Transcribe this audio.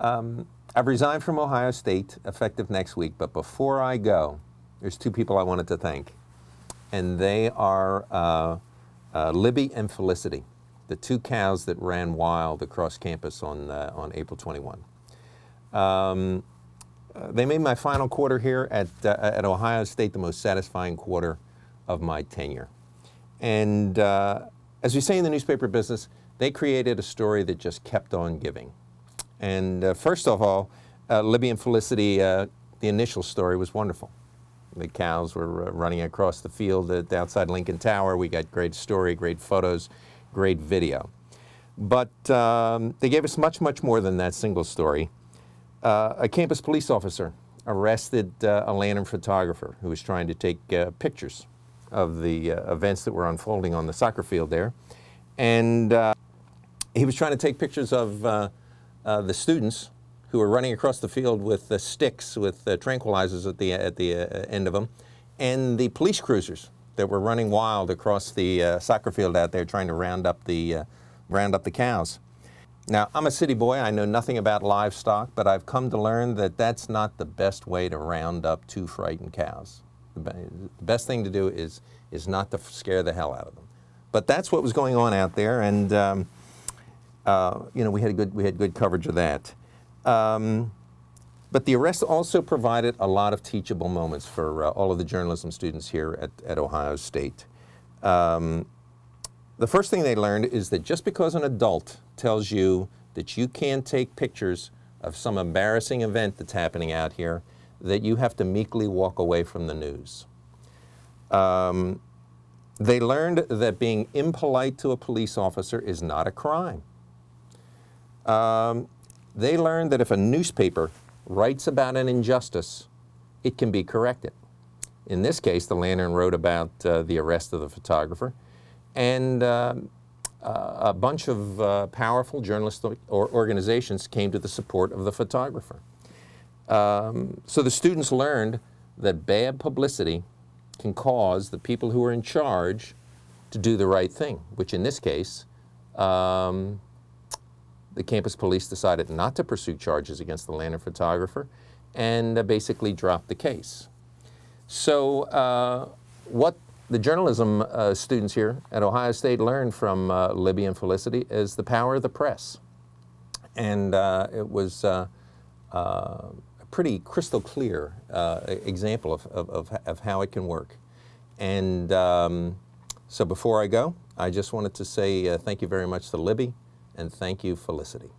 I've resigned from Ohio State effective next week, but before I go, there's two people I wanted to thank, and they are Libby and Felicity, the two cows that ran wild across campus on April 21. They made my final quarter here at Ohio State the most satisfying quarter of my tenure. And as we say in the newspaper business, they created a story that just kept on giving. And first of all, Libby and Felicity, the initial story was wonderful. The cows were running across the field outside Lincoln Tower. We got great story, great photos, great video. But they gave us much, much more than that single story. A campus police officer arrested a lantern photographer who was trying to take pictures of the events that were unfolding on the soccer field there. And he was trying to take pictures of the students who were running across the field with sticks with tranquilizers at the end of them, and the police cruisers that were running wild across the soccer field out there trying to round up the cows. Now, I'm a city boy. I know nothing about livestock, but I've come to learn that that's not the best way to round up two frightened cows. The best thing to do is not to scare the hell out of them. But that's what was going on out there, and you know, we had good coverage of that. But the arrest also provided a lot of teachable moments for all of the journalism students here at Ohio State. The first thing they learned is that just because an adult tells you that you can't take pictures of some embarrassing event that's happening out here, that you have to meekly walk away from the news. They learned that being impolite to a police officer is not a crime. They learned that if a newspaper writes about an injustice, it can be corrected. In this case, the Lantern wrote about the arrest of the photographer, and a bunch of powerful journalistic organizations came to the support of the photographer. So the students learned that bad publicity can cause the people who are in charge to do the right thing, which in this case, the campus police decided not to pursue charges against the Lantern photographer and basically dropped the case. So what the journalism students here at Ohio State learned from Libby and Felicity is the power of the press. And it was a pretty crystal clear example of how it can work. And so before I go, I just wanted to say thank you very much to Libby, and thank you, Felicity.